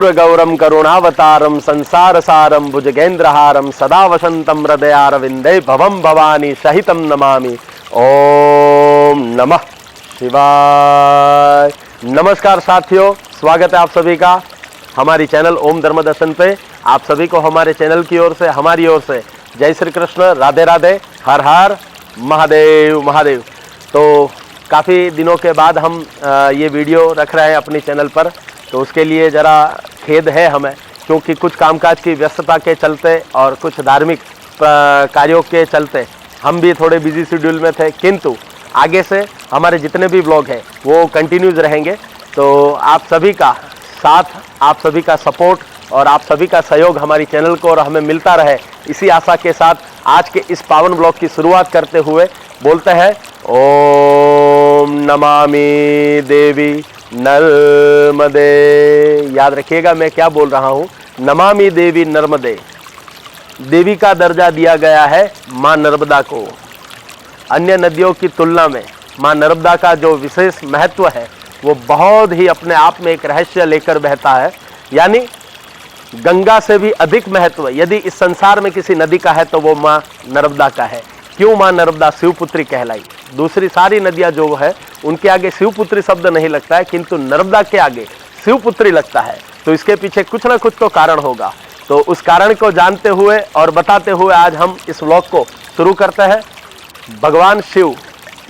गौरम करुणावतारम संसारसारम भुजगेन्द्रहारम सदा वसंतम हृदयारविंदे भवम भवानी सहितम नमामि। ओम नमः शिवाय। नमस्कार साथियों, स्वागत है आप सभी का हमारी चैनल ओम धर्म दर्शन पे। आप सभी को हमारे चैनल की ओर से, हमारी ओर से जय श्री कृष्ण, राधे राधे, हर हर महादेव महादेव। तो काफ़ी दिनों के बाद हम ये वीडियो रख रहे हैं अपनी चैनल पर, तो उसके लिए ज़रा खेद है हमें, क्योंकि कुछ कामकाज की व्यस्तता के चलते और कुछ धार्मिक कार्यों के चलते हम भी थोड़े बिजी शेड्यूल में थे। किंतु आगे से हमारे जितने भी ब्लॉग हैं वो कंटिन्यूज रहेंगे। तो आप सभी का साथ, आप सभी का सपोर्ट और आप सभी का सहयोग हमारी चैनल को और हमें मिलता रहे, इसी आशा के साथ आज के इस पावन ब्लॉग की शुरुआत करते हुए बोलते हैं ओम नमामि देवी नर्मदे। याद रखिएगा मैं क्या बोल रहा हूँ, नमामि देवी नर्मदे। देवी का दर्जा दिया गया है माँ नर्मदा को। अन्य नदियों की तुलना में माँ नर्मदा का जो विशेष महत्व है वो बहुत ही अपने आप में एक रहस्य लेकर बहता है। यानी गंगा से भी अधिक महत्व यदि इस संसार में किसी नदी का है तो वो माँ नर्मदा का है। क्यों माँ नर्मदा शिवपुत्री कहलाई? दूसरी सारी नदियाँ जो है उनके आगे शिवपुत्री शब्द नहीं लगता है, किंतु नर्मदा के आगे शिवपुत्री लगता है। तो इसके पीछे कुछ ना कुछ तो कारण होगा। तो उस कारण को जानते हुए और बताते हुए आज हम इस व्लॉग को शुरू करते हैं। भगवान शिव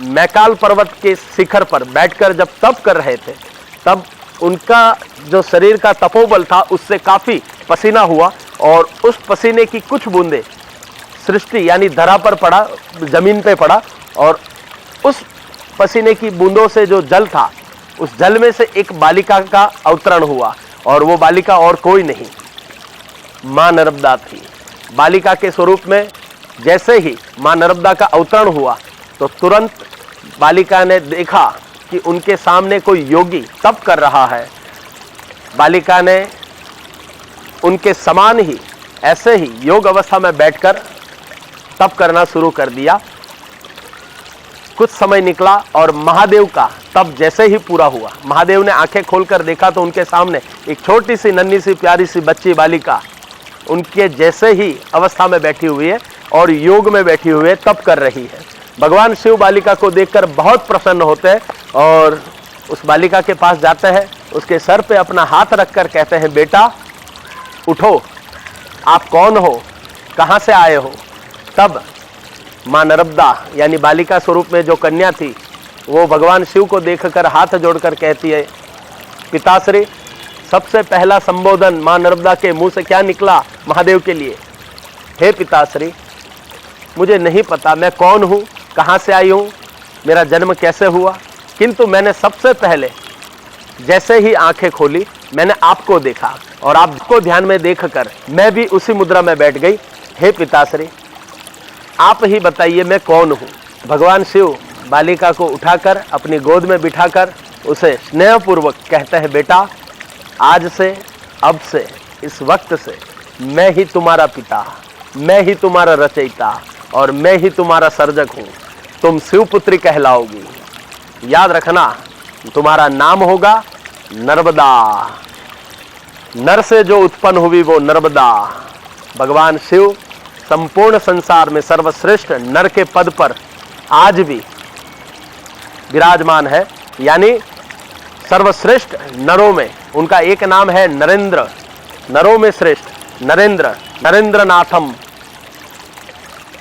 मैकाल पर्वत के शिखर पर बैठकर जब तप कर रहे थे, तब उनका जो शरीर का तपोबल था उससे काफ़ी पसीना हुआ और उस पसीने की कुछ बूंदे सृष्टि यानी धरा पर पड़ा, जमीन पे पड़ा, और उस पसीने की बूंदों से जो जल था उस जल में से एक बालिका का अवतरण हुआ, और वो बालिका और कोई नहीं माँ नर्मदा थी। बालिका के स्वरूप में जैसे ही माँ नर्मदा का अवतरण हुआ तो तुरंत बालिका ने देखा कि उनके सामने कोई योगी तप कर रहा है। बालिका ने उनके समान ही ऐसे ही योग अवस्था में बैठकर तप करना शुरू कर दिया। कुछ समय निकला और महादेव का तप जैसे ही पूरा हुआ, महादेव ने आंखें खोलकर देखा तो उनके सामने एक छोटी सी नन्ही सी प्यारी सी बच्ची बालिका उनके जैसे ही अवस्था में बैठी हुई है और योग में बैठी हुई है, तप कर रही है। भगवान शिव बालिका को देखकर बहुत प्रसन्न होते हैं और उस बालिका के पास जाते हैं, उसके सर पे अपना हाथ रखकर कहते हैं, बेटा उठो, आप कौन हो, कहाँ से आए हो? तब माँ नर्मदा यानी बालिका स्वरूप में जो कन्या थी वो भगवान शिव को देखकर हाथ जोड़कर कहती है, पिताश्री, सबसे पहला संबोधन माँ नर्मदा के मुंह से क्या निकला महादेव के लिए? हे पिताश्री, मुझे नहीं पता मैं कौन हूँ, कहाँ से आई हूँ, मेरा जन्म कैसे हुआ, किंतु मैंने सबसे पहले जैसे ही आंखें खोली मैंने आपको देखा और आपको ध्यान में देखकर मैं भी उसी मुद्रा में बैठ गई। हे पिताश्री, आप ही बताइए मैं कौन हूँ? भगवान शिव बालिका को उठाकर अपनी गोद में बिठाकर उसे स्नेहपूर्वक कहते हैं, बेटा आज से, अब से, इस वक्त से मैं ही तुम्हारा पिता, मैं ही तुम्हारा रचयिता और मैं ही तुम्हारा सर्जक हूँ। तुम शिवपुत्री कहलाओगी। याद रखना, तुम्हारा नाम होगा नर्मदा। नर से जो उत्पन्न हुई वो नर्मदा। भगवान शिव संपूर्ण संसार में सर्वश्रेष्ठ नर के पद पर आज भी विराजमान है। यानी सर्वश्रेष्ठ नरों में उनका एक नाम है नरेंद्र, नरों में श्रेष्ठ नरेंद्र, नरेंद्रनाथम।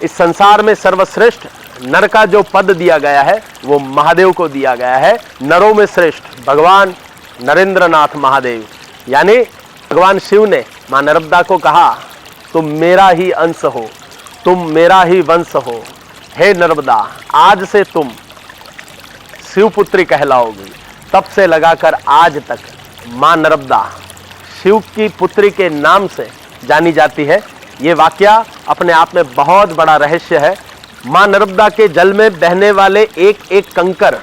इस संसार में सर्वश्रेष्ठ नर का जो पद दिया गया है वो महादेव को दिया गया है। नरों में श्रेष्ठ भगवान नरेंद्रनाथ महादेव। यानी भगवान शिव ने माँ नर्मदा को कहा, तुम मेरा ही अंश हो, तुम मेरा ही वंश हो। हे नर्मदा, आज से तुम शिवपुत्री कहलाओगी। तब से लगाकर आज तक माँ नर्मदा शिव की पुत्री के नाम से जानी जाती है। ये वाकया अपने आप में बहुत बड़ा रहस्य है। माँ नर्मदा के जल में बहने वाले एक एक कंकर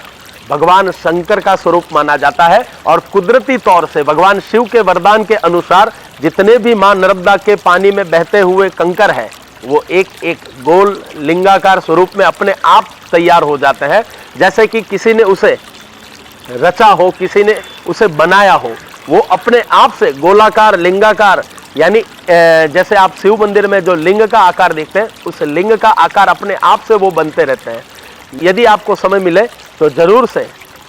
भगवान शंकर का स्वरूप माना जाता है और कुदरती तौर से भगवान शिव के वरदान के अनुसार जितने भी माँ नर्मदा के पानी में बहते हुए कंकर हैं वो एक एक गोल लिंगाकार स्वरूप में अपने आप तैयार हो जाते हैं, जैसे कि किसी ने उसे रचा हो, किसी ने उसे बनाया हो। वो अपने आप से गोलाकार, लिंगाकार, यानी जैसे आप शिव मंदिर में जो लिंग का आकार देखते हैं, उस लिंग का आकार अपने आप से वो बनते रहते हैं। यदि आपको समय मिले तो जरूर से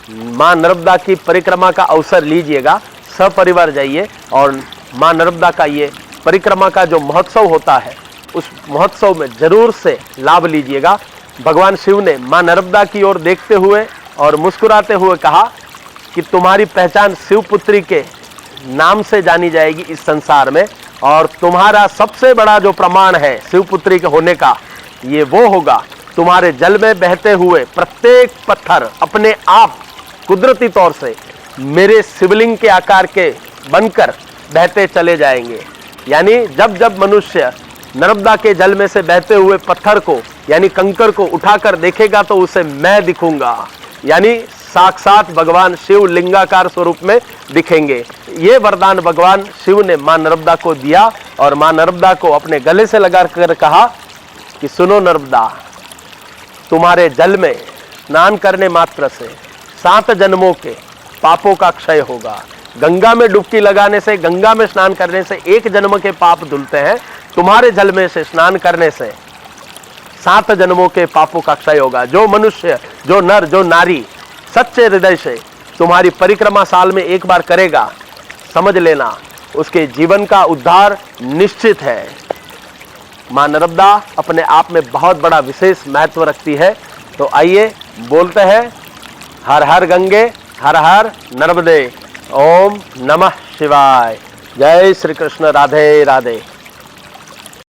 माँ नर्मदा की परिक्रमा का अवसर लीजिएगा, सपरिवार जाइए और माँ नर्मदा का ये परिक्रमा का जो महोत्सव होता है, उस महोत्सव में जरूर से लाभ लीजिएगा। भगवान शिव ने माँ नर्मदा की ओर देखते हुए और मुस्कुराते हुए कहा कि तुम्हारी पहचान शिवपुत्री के नाम से जानी जाएगी इस संसार में, और तुम्हारा सबसे बड़ा जो प्रमाण है शिवपुत्री के होने का, ये वो होगा तुम्हारे जल में बहते हुए प्रत्येक पत्थर अपने आप कुदरती तौर से मेरे शिवलिंग के आकार के बनकर बहते चले जाएंगे। यानी जब जब मनुष्य नर्मदा के जल में से बहते हुए पत्थर को, यानी कंकड़ को उठाकर देखेगा तो उसे मैं दिखूंगा, यानी साक्षात भगवान शिव लिंगाकार स्वरूप में दिखेंगे। ये वरदान भगवान शिव ने मां नर्मदा को दिया और मां नर्मदा को अपने गले से लगाकर कहा कि सुनो नर्मदा, तुम्हारे जल में स्नान करने मात्र से 7 जन्मों के पापों का क्षय होगा। गंगा में डुबकी लगाने से, गंगा में स्नान करने से 1 जन्म के पाप धुलते हैं, तुम्हारे जल में से स्नान करने से 7 जन्मों के पापों का क्षय होगा। जो मनुष्य, जो नर, जो नारी सच्चे हृदय से तुम्हारी परिक्रमा साल में एक बार करेगा, समझ लेना उसके जीवन का उद्धार निश्चित है। मां नर्मदा अपने आप में बहुत बड़ा विशेष महत्व रखती है। तो आइए बोलते हैं, हर हर गंगे, हर हर नर्मदे, ओम नमः शिवाय। जय श्री कृष्ण, राधे राधे।